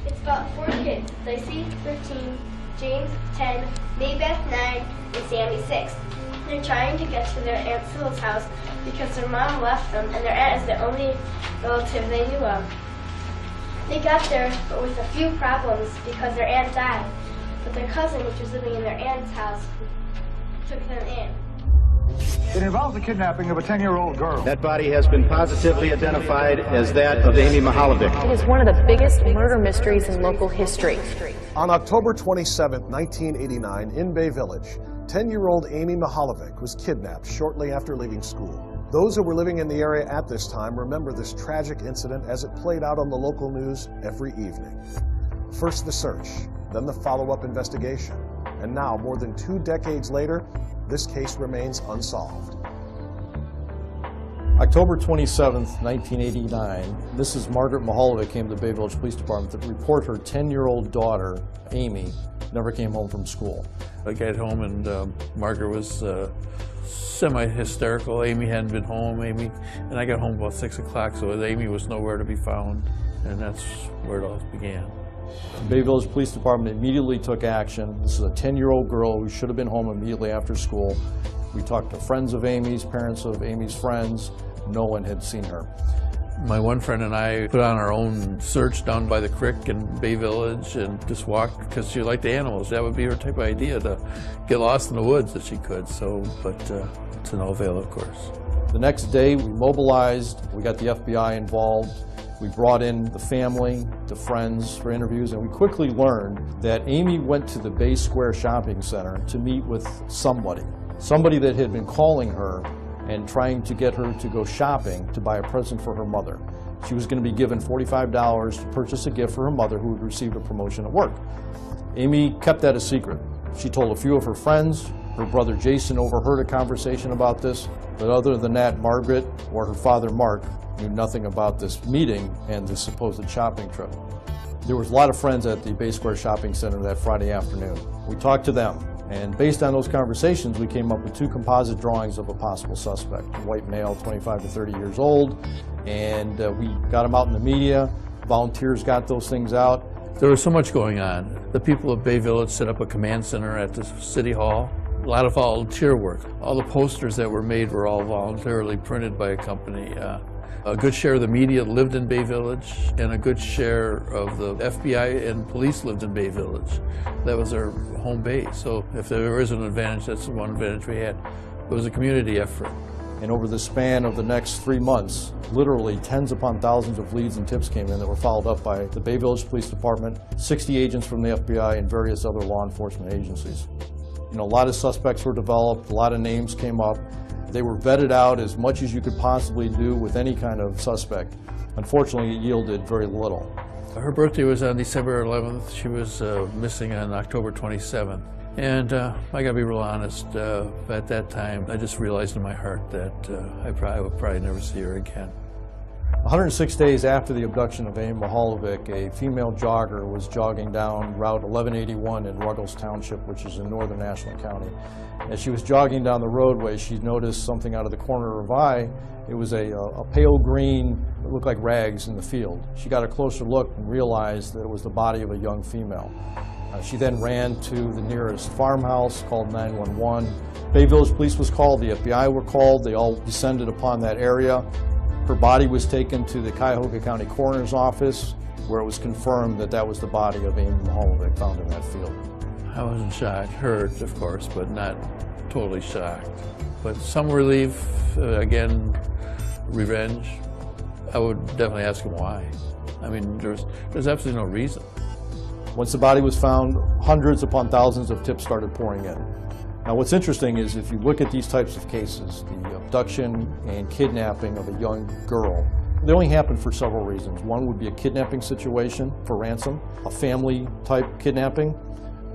It's about 4 kids, Lacey, 13, James, 10, Maybeth, 9, and Sammy, 6. They're trying to get to their Aunt Sybil's house because their mom left them and their aunt is the only relative they knew of. They got there, but with a few problems because their aunt died. But their cousin, which was living in their aunt's house, took them in. It involves the kidnapping of a 10-year-old girl. That body has been positively identified as that of Amy Mihaljevic. It is one of the biggest murder mysteries in local history. On October 27, 1989, in Bay Village, 10-year-old Amy Mihaljevic was kidnapped shortly after leaving school. Those who were living in the area at this time remember this tragic incident as it played out on the local news every evening. First the search, then the follow-up investigation, and now, more than 2 decades later, this case remains unsolved. October 27th, 1989, Mrs. Margaret Mihaljevic came to the Bay Village Police Department to report her 10-year-old daughter, Amy, never came home from school. I got home and Margaret was semi-hysterical. Amy hadn't been home, and I got home about 6 o'clock, so Amy was nowhere to be found, and that's where it all began. The Bay Village Police Department immediately took action. This is a 10-year-old girl who should have been home immediately after school. We talked to friends of Amy's, parents of Amy's friends. No one had seen her. My one friend and I put on our own search down by the creek in Bay Village and just walked because she liked the animals. That would be her type of idea, to get lost in the woods if she could. But to no avail, of course. The next day we mobilized, we got the FBI involved. We brought in the family, the friends for interviews, and we quickly learned that Amy went to the Bay Square Shopping Center to meet with somebody that had been calling her and trying to get her to go shopping to buy a present for her mother. She was going to be given $45 to purchase a gift for her mother who had received a promotion at work. Amy kept that a secret. She told a few of her friends. Her brother Jason overheard a conversation about this, but other than that, Margaret or her father Mark knew nothing about this meeting and the supposed shopping trip. There was a lot of friends at the Bay Square Shopping Center that Friday afternoon. We talked to them, and based on those conversations, we came up with 2 composite drawings of a possible suspect. A white male, 25 to 30 years old, and we got them out in the media. Volunteers got those things out. There was so much going on. The people of Bay Village set up a command center at the City Hall. A lot of volunteer work. All the posters that were made were all voluntarily printed by a company. A good share of the media lived in Bay Village, and a good share of the FBI and police lived in Bay Village. That was their home base. So if there is an advantage, that's the one advantage we had. It was a community effort. And over the span of the next 3 months, literally tens upon thousands of leads and tips came in that were followed up by the Bay Village Police Department, 60 agents from the FBI, and various other law enforcement agencies. You know, a lot of suspects were developed, a lot of names came up. They were vetted out as much as you could possibly do with any kind of suspect. Unfortunately, it yielded very little. Her birthday was on December 11th. She was missing on October 27th. And I gotta be real honest, at that time, I just realized in my heart that I would probably never see her again. 106 days after the abduction of Amy Mihaljevic, a female jogger was jogging down Route 1181 in Ruggles Township, which is in northern Ashland County. As she was jogging down the roadway, she noticed something out of the corner of her eye. It was a pale green, it looked like rags in the field. She got a closer look and realized that it was the body of a young female. She then ran to the nearest farmhouse, called 911. Bay Village Police was called, the FBI were called, they all descended upon that area. Her body was taken to the Cuyahoga County Coroner's Office, where it was confirmed that that was the body of Amy Mihaljevic found in that field. I wasn't shocked, hurt of course, but not totally shocked. But some relief, again, revenge. I would definitely ask him why. I mean, there's absolutely no reason. Once the body was found, hundreds upon thousands of tips started pouring in. Now what's interesting is if you look at these types of cases, the abduction and kidnapping of a young girl, they only happen for several reasons. One would be a kidnapping situation for ransom, a family type kidnapping,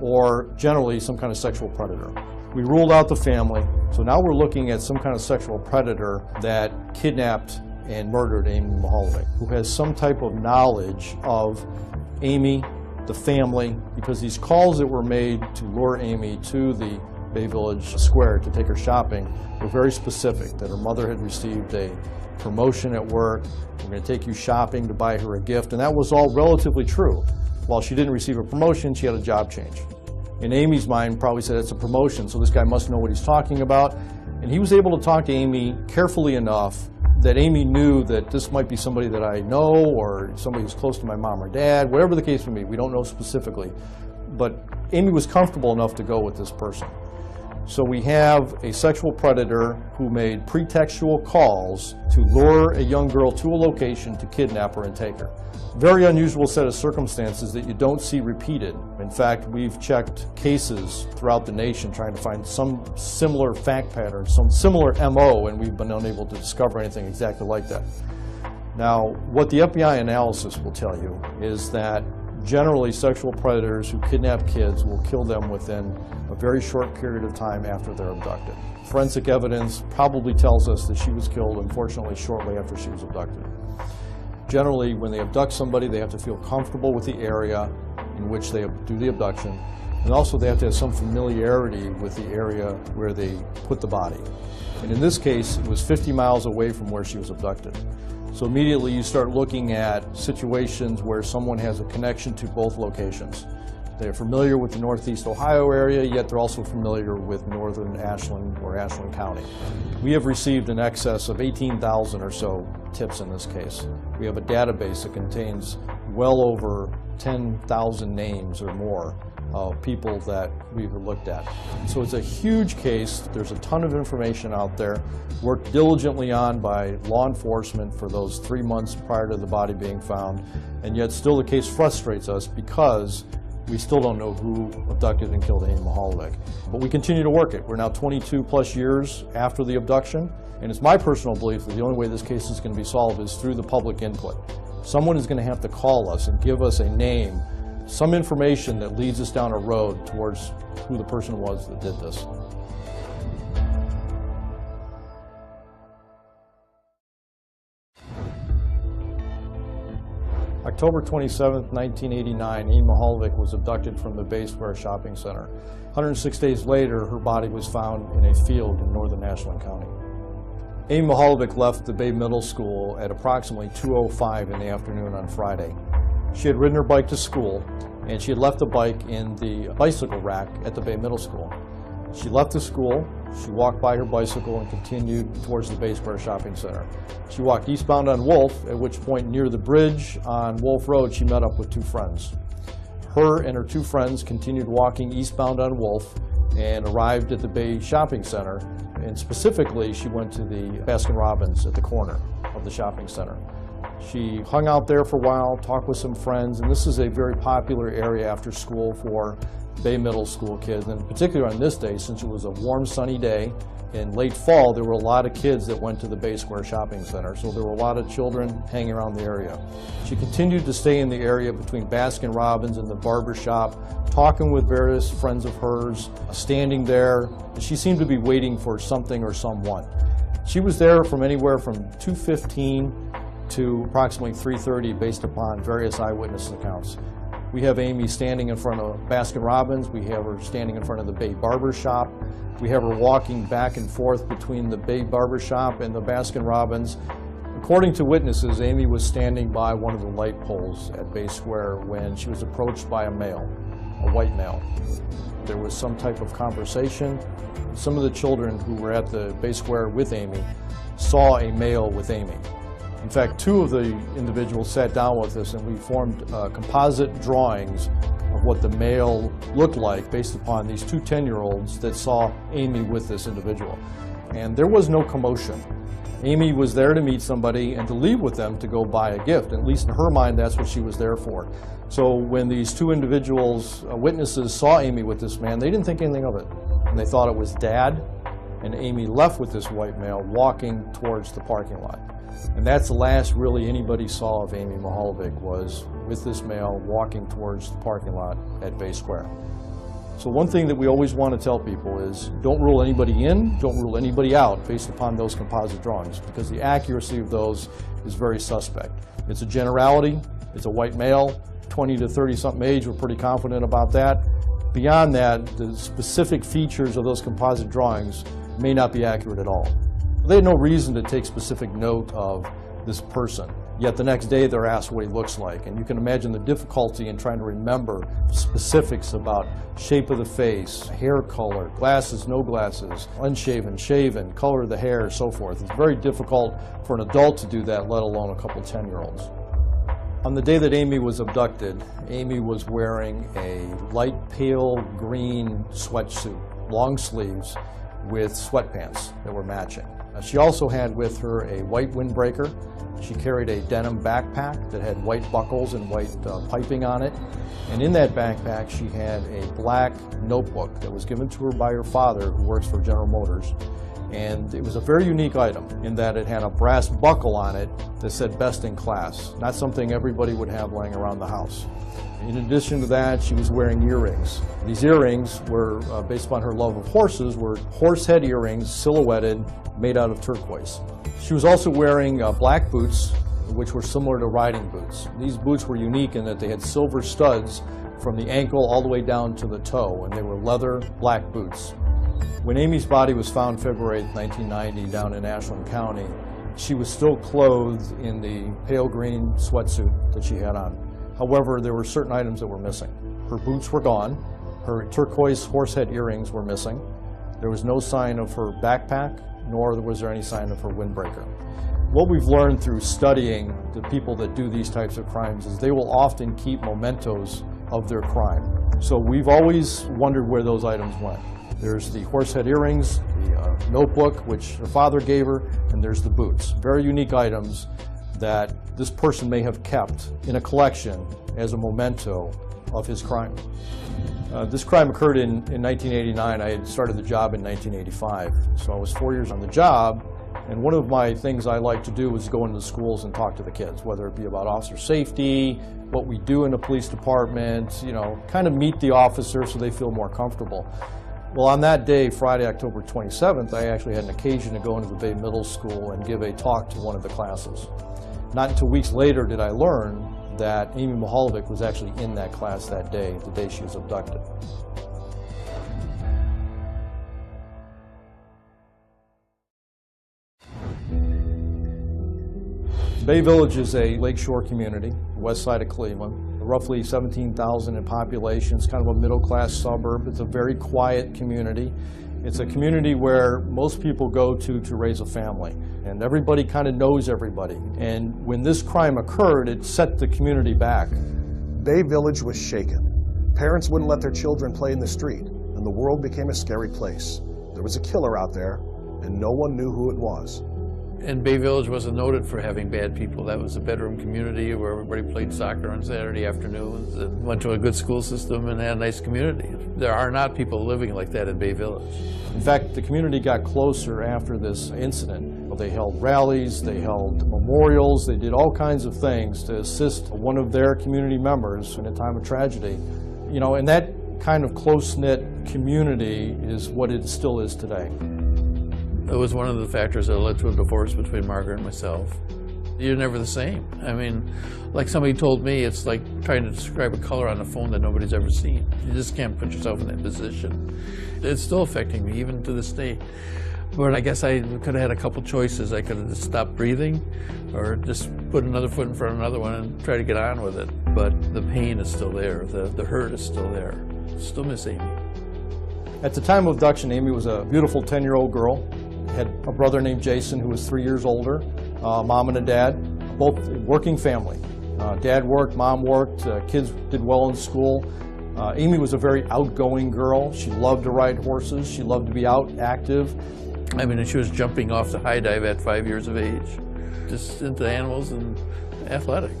or generally some kind of sexual predator. We ruled out the family, so now we're looking at some kind of sexual predator that kidnapped and murdered Amy Mihaljevic, who has some type of knowledge of Amy, the family, because these calls that were made to lure Amy to the Bay Village Square to take her shopping were very specific, that her mother had received a promotion at work, we're going to take you shopping to buy her a gift, and that was all relatively true. while she didn't receive a promotion, she had a job change. In Amy's mind, probably said it's a promotion, so this guy must know what he's talking about. And he was able to talk to Amy carefully enough that Amy knew that this might be somebody that I know, or somebody who's close to my mom or dad, whatever the case may be. We don't know specifically. But Amy was comfortable enough to go with this person. So we have a sexual predator who made pretextual calls to lure a young girl to a location to kidnap her and take her. Very unusual set of circumstances that you don't see repeated. In fact, we've checked cases throughout the nation trying to find some similar fact pattern, some similar MO, and we've been unable to discover anything exactly like that. Now, what the FBI analysis will tell you is that generally sexual predators who kidnap kids will kill them within a very short period of time after they're abducted. Forensic evidence probably tells us that she was killed, unfortunately, shortly after she was abducted. Generally, when they abduct somebody, they have to feel comfortable with the area in which they do the abduction, and also they have to have some familiarity with the area where they put the body. And in this case, it was 50 miles away from where she was abducted. So immediately you start looking at situations where someone has a connection to both locations. They're familiar with the Northeast Ohio area, yet they're also familiar with northern Ashland or Ashland County. We have received in excess of 18,000 or so tips in this case. We have a database that contains well over 10,000 names or more of people that we've looked at. So it's a huge case. There's a ton of information out there, worked diligently on by law enforcement for those 3 months prior to the body being found, and yet still the case frustrates us because we still don't know who abducted and killed Amy Mihaljevic. But we continue to work it. We're now 22 plus years after the abduction, and it's my personal belief that the only way this case is going to be solved is through the public input. Someone is going to have to call us and give us a name, some information that leads us down a road towards who the person was that did this. October 27, 1989, Amy Mihaljevic was abducted from the Bay Square Shopping Center. 106 days later, her body was found in a field in northern Ashland County. Amy Mihaljevic left the Bay Middle School at approximately 2:05 in the afternoon on Friday. She had ridden her bike to school, and she had left the bike in the bicycle rack at the Bay Middle School. She left the school, she walked by her bicycle and continued towards the Bay Square Shopping Center. She walked eastbound on Wolf, at which point near the bridge on Wolf Road she met up with two friends. Her and her two friends continued walking eastbound on Wolf and arrived at the Bay Shopping Center, and specifically she went to the Baskin-Robbins at the corner of the shopping center. She hung out there for a while, talked with some friends, and this is a very popular area after school for Bay Middle School kids, and particularly on this day, since it was a warm, sunny day. In late fall, there were a lot of kids that went to the Bay Square Shopping Center, so there were a lot of children hanging around the area. She continued to stay in the area between Baskin-Robbins and the barber shop, talking with various friends of hers, standing there. She seemed to be waiting for something or someone. She was there from anywhere from 2:15 to approximately 3:30 based upon various eyewitness accounts. We have Amy standing in front of Baskin-Robbins. We have her standing in front of the Bay Barber Shop. We have her walking back and forth between the Bay Barber Shop and the Baskin-Robbins. According to witnesses, Amy was standing by one of the light poles at Bay Square when she was approached by a male, a white male. There was some type of conversation. Some of the children who were at the Bay Square with Amy saw a male with Amy. In fact, two of the individuals sat down with us and we formed composite drawings of what the male looked like based upon these two 10-year-olds that saw Amy with this individual. And there was no commotion. Amy was there to meet somebody and to leave with them to go buy a gift. At least in her mind, that's what she was there for. So when these two individuals, witnesses, saw Amy with this man, they didn't think anything of it. And they thought it was Dad, and Amy left with this white male walking towards the parking lot. And that's the last really anybody saw of Amy Mihaljevic, was with this male walking towards the parking lot at Bay Square. So one thing that we always want to tell people is don't rule anybody in, don't rule anybody out based upon those composite drawings, because the accuracy of those is very suspect. It's a generality, it's a white male, 20 to 30-something age, we're pretty confident about that. Beyond that, the specific features of those composite drawings may not be accurate at all. They had no reason to take specific note of this person. Yet the next day they're asked what he looks like. And you can imagine the difficulty in trying to remember specifics about shape of the face, hair color, glasses, no glasses, unshaven, shaven, color of the hair, so forth. It's very difficult for an adult to do that, let alone a couple 10-year-olds. On the day that Amy was abducted, Amy was wearing a light pale green sweatsuit, long sleeves, with sweatpants that were matching. She also had with her a white windbreaker. She carried a denim backpack that had white buckles and white piping on it. And in that backpack, she had a black notebook that was given to her by her father, who works for General Motors. And it was a very unique item in that it had a brass buckle on it that said "Best in Class," not something everybody would have laying around the house. In addition to that, she was wearing earrings. These earrings were, based upon her love of horses, were horse head earrings, silhouetted, made out of turquoise. She was also wearing black boots, which were similar to riding boots. These boots were unique in that they had silver studs from the ankle all the way down to the toe, and they were leather black boots. When Amy's body was found February 8, 1990, down in Ashland County, she was still clothed in the pale green sweatsuit that she had on. However, there were certain items that were missing. Her boots were gone. Her turquoise horsehead earrings were missing. There was no sign of her backpack, nor was there any sign of her windbreaker. What we've learned through studying the people that do these types of crimes is they will often keep mementos of their crime. So we've always wondered where those items went. There's the horsehead earrings, the notebook, which her father gave her, and there's the boots. Very unique items that this person may have kept in a collection as a memento of his crime. This crime occurred in 1989. I had started the job in 1985, so I was 4 years on the job, and one of my things I like to do is go into the schools and talk to the kids, whether it be about officer safety, what we do in the police department, you know, kind of meet the officers so they feel more comfortable. Well, on that day, Friday, October 27th, I actually had an occasion to go into the Bay Middle School and give a talk to one of the classes. Not until weeks later did I learn that Amy Mihaljevic was actually in that class that day, the day she was abducted. Bay Village is a lakeshore community, west side of Cleveland. Roughly 17,000 in population. It's kind of a middle-class suburb. It's a very quiet community. It's a community where most people go to raise a family, and everybody kind of knows everybody. And when this crime occurred, it set the community back. Bay Village was shaken. Parents wouldn't let their children play in the street, and the world became a scary place. There was a killer out there, and no one knew who it was. And Bay Village wasn't noted for having bad people. That was a bedroom community where everybody played soccer on Saturday afternoons and went to a good school system and had a nice community. There are not people living like that in Bay Village. In fact, the community got closer after this incident. They held rallies, they held memorials, they did all kinds of things to assist one of their community members in a time of tragedy. You know, and that kind of close-knit community is what it still is today. It was one of the factors that led to a divorce between Margaret and myself. You're never the same. I mean, like somebody told me, it's like trying to describe a color on a phone that nobody's ever seen. You just can't put yourself in that position. It's still affecting me, even to this day. But I guess I could have had a couple choices. I could have just stopped breathing, or just put another foot in front of another one and try to get on with it. But the pain is still there. The hurt is still there. Still miss Amy. At the time of abduction, Amy was a beautiful 10-year-old girl. Had a brother named Jason who was 3 years older, mom and a dad, both working family. Dad worked, mom worked, kids did well in school. Amy was a very outgoing girl. She loved to ride horses. She loved to be out, active. I mean, she was jumping off the high dive at 5 years of age, just into animals and athletic.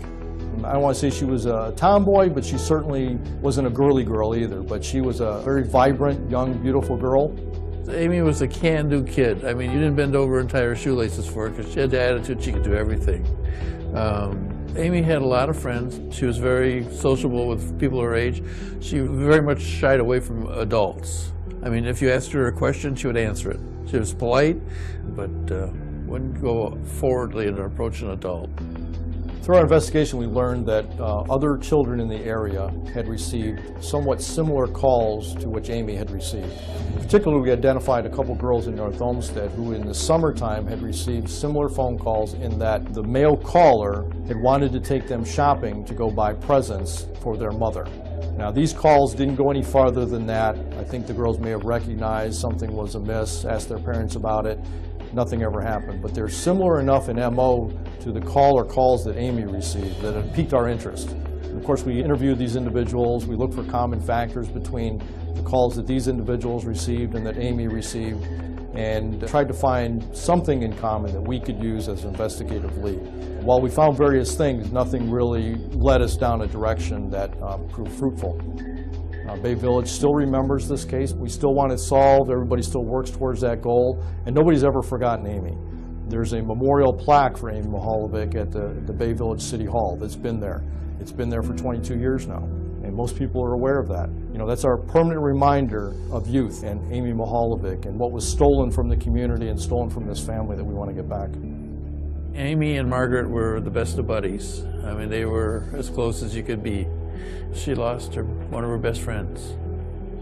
I don't want to say she was a tomboy, but she certainly wasn't a girly girl either. But she was a very vibrant, young, beautiful girl. Amy was a can-do kid. I mean, you didn't bend over and tie her shoelaces for her because she had the attitude she could do everything. Amy had a lot of friends. She was very sociable with people her age. She very much shied away from adults. I mean, if you asked her a question, she would answer it. She was polite, but wouldn't go forwardly in approach an adult. Through our investigation, we learned that other children in the area had received somewhat similar calls to which Amy had received. Particularly, we identified a couple girls in North Olmsted who in the summertime had received similar phone calls in that the male caller had wanted to take them shopping to go buy presents for their mother. Now, these calls didn't go any farther than that. I think the girls may have recognized something was amiss, asked their parents about it. Nothing ever happened, but they're similar enough in MO to the call or calls that Amy received that it piqued our interest. And of course, we interviewed these individuals. We looked for common factors between the calls that these individuals received and that Amy received, and tried to find something in common that we could use as an investigative lead. While we found various things, nothing really led us down a direction that proved fruitful. Bay Village still remembers this case. We still want it solved. Everybody still works towards that goal, and nobody's ever forgotten Amy. There's a memorial plaque for Amy Mihaljevic at the Bay Village City Hall that's been there. It's been there for 22 years now, and most people are aware of that. You know, that's our permanent reminder of youth and Amy Mihaljevic and what was stolen from the community and stolen from this family that we want to get back. Amy and Margaret were the best of buddies. I mean, they were as close as you could be. She lost one of her best friends.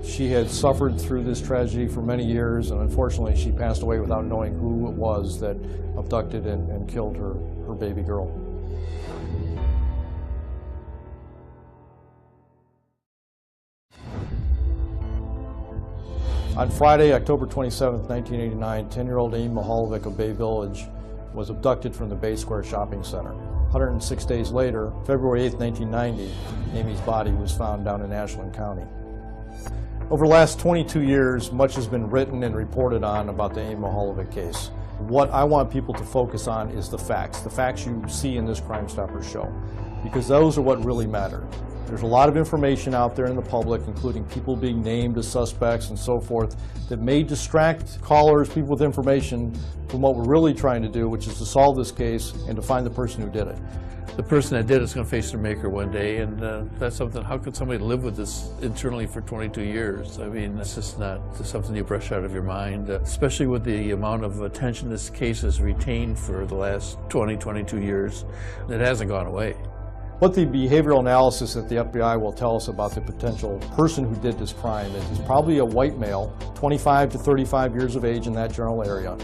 She had suffered through this tragedy for many years, and unfortunately she passed away without knowing who it was that abducted and killed her baby girl. On Friday, October 27, 1989, 10-year-old Amy Mihaljevic of Bay Village was abducted from the Bay Square Shopping Center. 106 days later, February 8, 1990, Amy's body was found down in Ashland County. Over the last 22 years, much has been written and reported on about the Amy Mihaljevic case. What I want people to focus on is the facts you see in this Crime Stoppers show, because those are what really matter. There's a lot of information out there in the public, including people being named as suspects and so forth, that may distract callers, people with information, from what we're really trying to do, which is to solve this case and to find the person who did it. The person that did it's going to face their maker one day, and that's something. How could somebody live with this internally for 22 years? I mean, it's just not something you brush out of your mind, especially with the amount of attention this case has retained for the last 22 years. It hasn't gone away. What the behavioral analysis that the FBI will tell us about the potential person who did this crime is he's probably a white male, 25 to 35 years of age in that general area.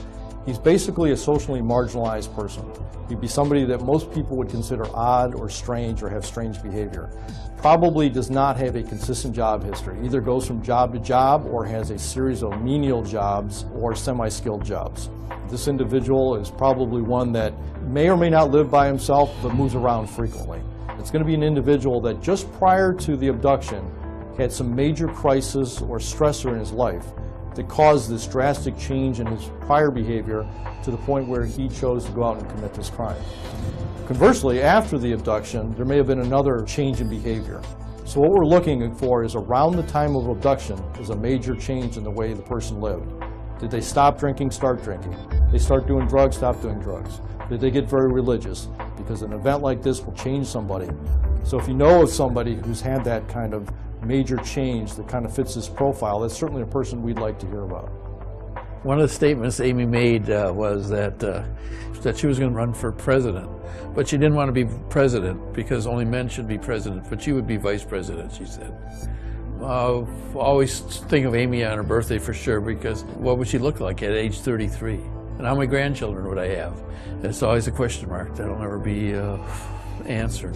He's basically a socially marginalized person. He'd be somebody that most people would consider odd or strange or have strange behavior. Probably does not have a consistent job history. Either goes from job to job or has a series of menial jobs or semi-skilled jobs. This individual is probably one that may or may not live by himself but moves around frequently. It's going to be an individual that just prior to the abduction had some major crisis or stressor in his life that caused this drastic change in his prior behavior to the point where he chose to go out and commit this crime. Conversely, after the abduction, there may have been another change in behavior. So what we're looking for is around the time of abduction is a major change in the way the person lived. Did they stop drinking, start drinking? They start doing drugs, stop doing drugs? Did they get very religious? Because an event like this will change somebody. So if you know of somebody who's had that kind of major change that kind of fits this profile, that's certainly a person we'd like to hear about. One of the statements Amy made was that she was going to run for president, but she didn't want to be president because only men should be president, but she would be vice president, she said. Always think of Amy on her birthday for sure, because what would she look like at age 33? And how many grandchildren would I have? It's always a question mark that'll never be answered.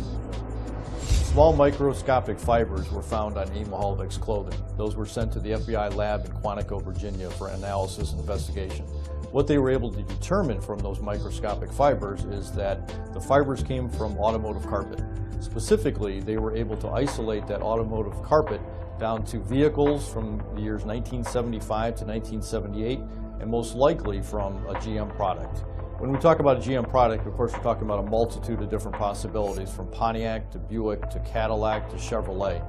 Small microscopic fibers were found on Amy Mihaljevic's clothing. Those were sent to the FBI lab in Quantico, Virginia for analysis and investigation. What they were able to determine from those microscopic fibers is that the fibers came from automotive carpet. Specifically, they were able to isolate that automotive carpet down to vehicles from the years 1975 to 1978, and most likely from a GM product. When we talk about a GM product, of course, we're talking about a multitude of different possibilities, from Pontiac to Buick to Cadillac to Chevrolet.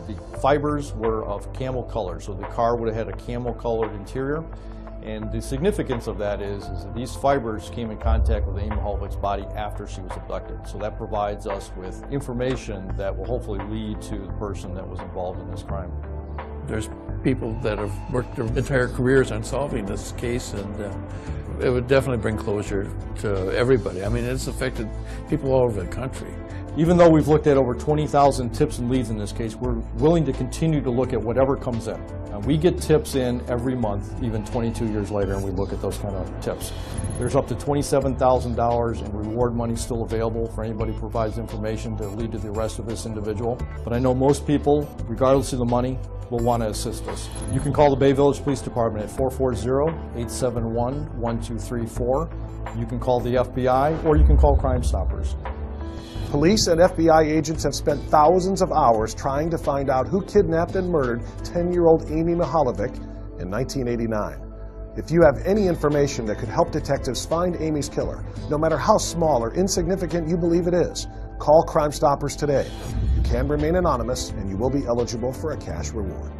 The fibers were of camel color, so the car would have had a camel-colored interior. And the significance of that is that these fibers came in contact with Amy Mihaljevic's body after she was abducted. So that provides us with information that will hopefully lead to the person that was involved in this crime. There's people that have worked their entire careers on solving this case, and It would definitely bring closure to everybody. I mean, it's affected people all over the country. Even though we've looked at over 20,000 tips and leads in this case, we're willing to continue to look at whatever comes in. We get tips in every month, even 22 years later, and we look at those kind of tips. There's up to $27,000 in reward money still available for anybody who provides information to lead to the arrest of this individual. But I know most people, regardless of the money, will want to assist us. You can call the Bay Village Police Department at 440-871-1234. You can call the FBI, or you can call Crime Stoppers. Police and FBI agents have spent thousands of hours trying to find out who kidnapped and murdered 10-year-old Amy Mihaljevic in 1989. If you have any information that could help detectives find Amy's killer, no matter how small or insignificant you believe it is, call Crime Stoppers today. You can remain anonymous, and you will be eligible for a cash reward.